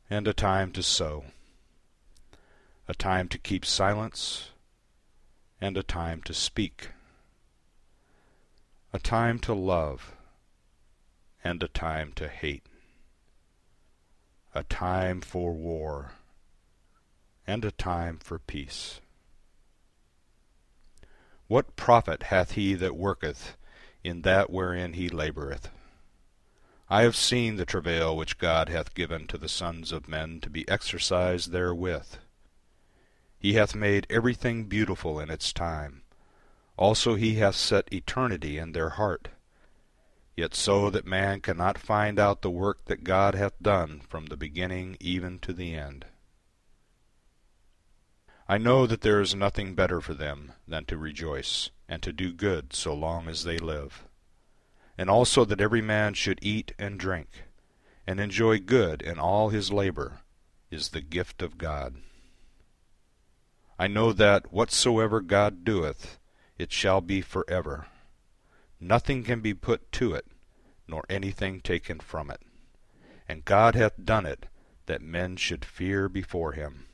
and a time to sow, a time to keep silence, and a time to speak, a time to love, and a time to hate, a time for war, and a time for peace. What profit hath he that worketh in that wherein he laboureth? I have seen the travail which God hath given to the sons of men to be exercised therewith. He hath made everything beautiful in its time. Also he hath set eternity in their heart. Yet so that man cannot find out the work that God hath done from the beginning even to the end. I know that there is nothing better for them than to rejoice, and to do good so long as they live. And also that every man should eat and drink, and enjoy good in all his labor, is the gift of God. I know that whatsoever God doeth, it shall be forever. Nothing can be put to it, nor anything taken from it. And God hath done it, that men should fear before him.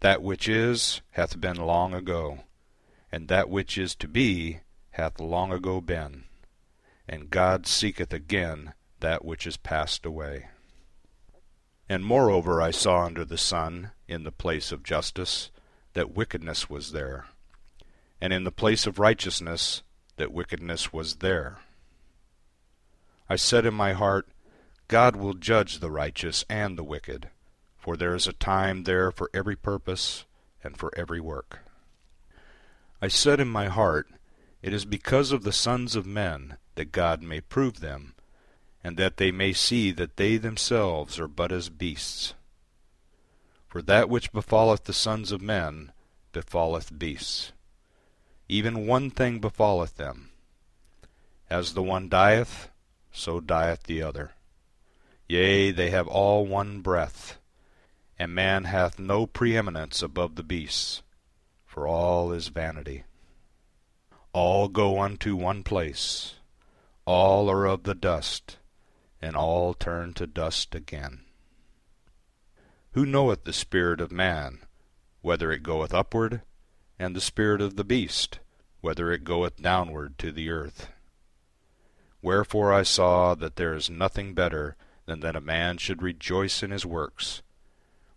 That which is hath been long ago, and that which is to be hath long ago been. And God seeketh again that which is passed away. And moreover I saw under the sun, in the place of justice, that wickedness was there, and in the place of righteousness, that wickedness was there. I said in my heart, God will judge the righteous and the wicked, for there is a time there for every purpose and for every work. I said in my heart, it is because of the sons of men that God may prove them, and that they may see that they themselves are but as beasts. For that which befalleth the sons of men befalleth beasts. Even one thing befalleth them. As the one dieth, so dieth the other. Yea, they have all one breath, and man hath no preeminence above the beasts, for all is vanity. All go unto one place, all are of the dust, and all turn to dust again. Who knoweth the spirit of man, whether it goeth upward, and the spirit of the beast, whether it goeth downward to the earth? Wherefore I saw that there is nothing better than that a man should rejoice in his works,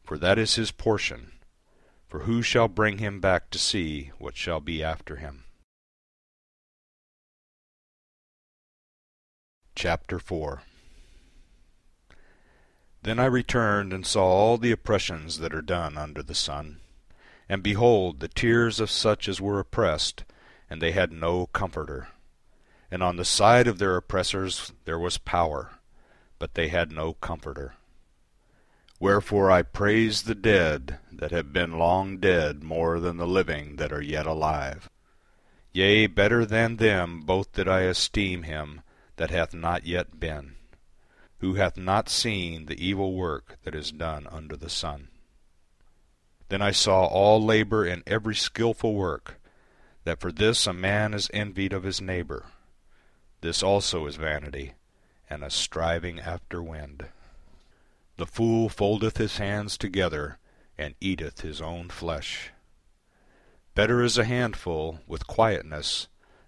for that is his portion. For who shall bring him back to see what shall be after him? Chapter 4. Then I returned and saw all the oppressions that are done under the sun. And behold, the tears of such as were oppressed, and they had no comforter. And on the side of their oppressors there was power, but they had no comforter. Wherefore I praise the dead that have been long dead more than the living that are yet alive. Yea, better than them both did I esteem him that hath not yet been, who hath not seen the evil work that is done under the sun. Then I saw all labor in every skilful work, that for this a man is envied of his neighbor. This also is vanity, and a striving after wind. The fool foldeth his hands together, and eateth his own flesh. Better is a handful with quietness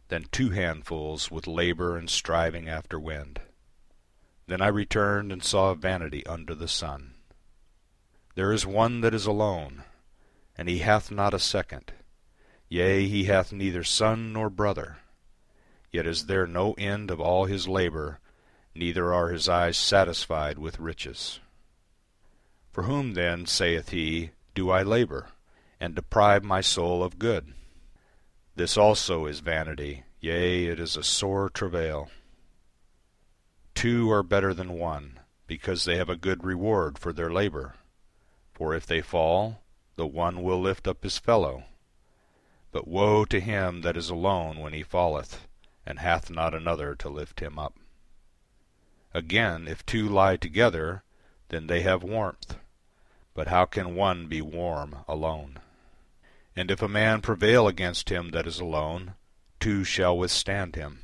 than 2 handfuls with labor and striving after wind. Then I returned and saw vanity under the sun. There is one that is alone, and he hath not a second. Yea, he hath neither son nor brother. Yet is there no end of all his labor, neither are his eyes satisfied with riches. For whom then, saith he, do I labor, and deprive my soul of good? This also is vanity, yea, it is a sore travail. 2 are better than 1, because they have a good reward for their labor. For if they fall, the one will lift up his fellow. But woe to him that is alone when he falleth, and hath not another to lift him up. Again, if 2 lie together, then they have warmth. But how can one be warm alone? And if a man prevail against him that is alone, 2 shall withstand him,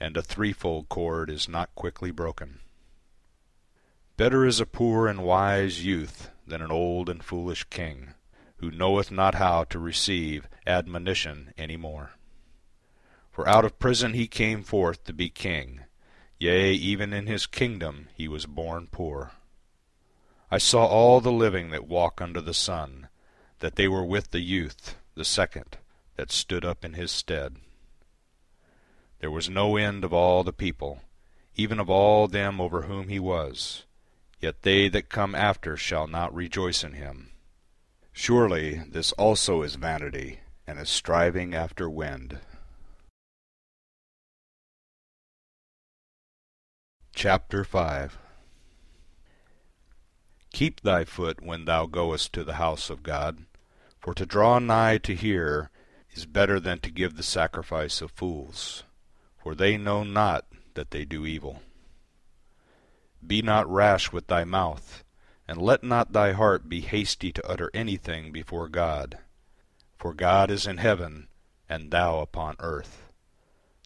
and a threefold cord is not quickly broken. Better is a poor and wise youth than an old and foolish king, who knoweth not how to receive admonition any more. For out of prison he came forth to be king, yea, even in his kingdom he was born poor. I saw all the living that walk under the sun, that they were with the youth, the second, that stood up in his stead. There was no end of all the people, even of all them over whom he was, yet they that come after shall not rejoice in him. Surely this also is vanity, and is striving after wind. Chapter 5. Keep thy foot when thou goest to the house of God, for to draw nigh to hear is better than to give the sacrifice of fools, for they know not that they do evil. Be not rash with thy mouth, and let not thy heart be hasty to utter anything before God. For God is in heaven, and thou upon earth.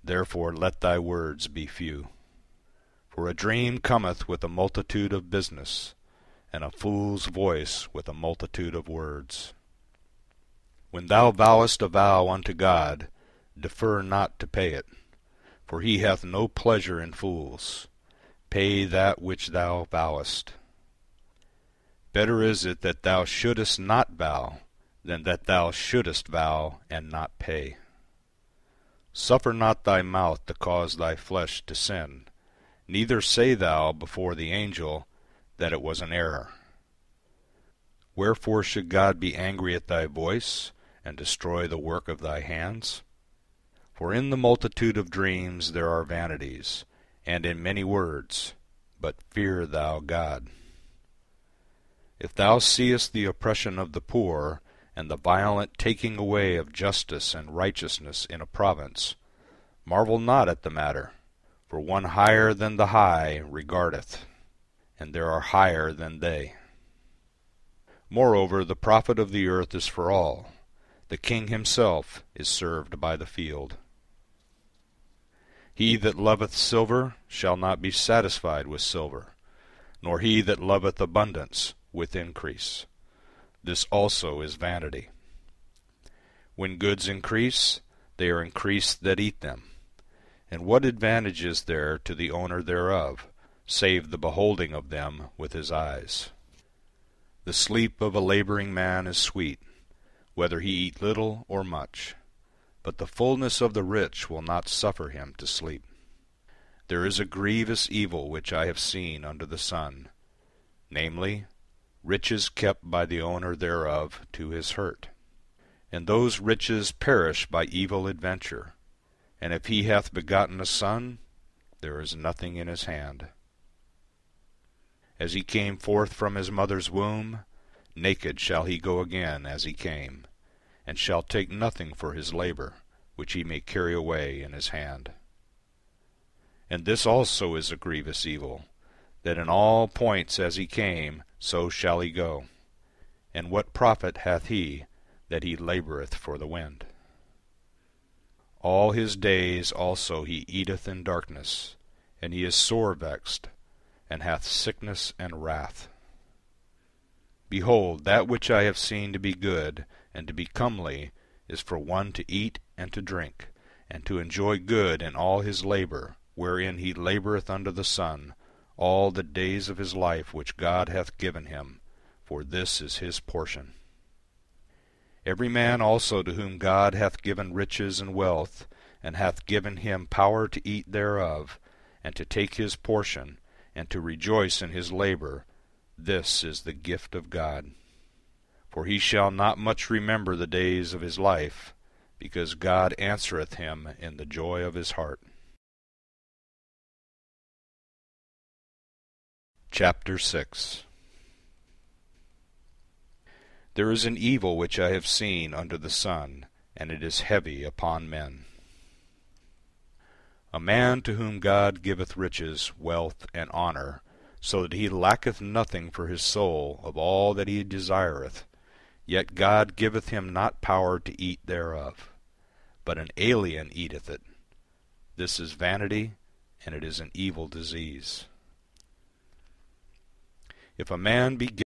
Therefore let thy words be few. For a dream cometh with a multitude of business, and a fool's voice with a multitude of words. When thou vowest a vow unto God, defer not to pay it, for he hath no pleasure in fools. Pay that which thou vowest. Better is it that thou shouldest not vow, than that thou shouldest vow and not pay. Suffer not thy mouth to cause thy flesh to sin, neither say thou before the angel that it was an error. Wherefore should God be angry at thy voice, and destroy the work of thy hands? For in the multitude of dreams there are vanities, and in many words, but fear thou God. If thou seest the oppression of the poor, and the violent taking away of justice and righteousness in a province, marvel not at the matter, for one higher than the high regardeth, and there are higher than they. Moreover, the profit of the earth is for all. The king himself is served by the field. He that loveth silver shall not be satisfied with silver, nor he that loveth abundance with increase. This also is vanity. When goods increase, they are increased that eat them. And what advantage is there to the owner thereof, save the beholding of them with his eyes? The sleep of a labouring man is sweet, whether he eat little or much, but the fullness of the rich will not suffer him to sleep. There is a grievous evil which I have seen under the sun, namely, riches kept by the owner thereof to his hurt. And those riches perish by evil adventure, and if he hath begotten a son, there is nothing in his hand. As he came forth from his mother's womb, naked shall he go again as he came, and shall take nothing for his labour, which he may carry away in his hand. And this also is a grievous evil, that in all points as he came, so shall he go. And what profit hath he that he laboureth for the wind? All his days also he eateth in darkness, and he is sore vexed, and hath sickness and wrath. Behold, that which I have seen to be good and to be comely is for one to eat and to drink, and to enjoy good in all his labour, wherein he laboureth under the sun, all the days of his life which God hath given him, for this is his portion. Every man also to whom God hath given riches and wealth, and hath given him power to eat thereof, and to take his portion, and to rejoice in his labour, this is the gift of God. For he shall not much remember the days of his life, because God answereth him in the joy of his heart. Chapter 6. There is an evil which I have seen under the sun, and it is heavy upon men. A man to whom God giveth riches, wealth, and honour, so that he lacketh nothing for his soul of all that he desireth, yet God giveth him not power to eat thereof, but an alien eateth it. This is vanity, and it is an evil disease. If a man be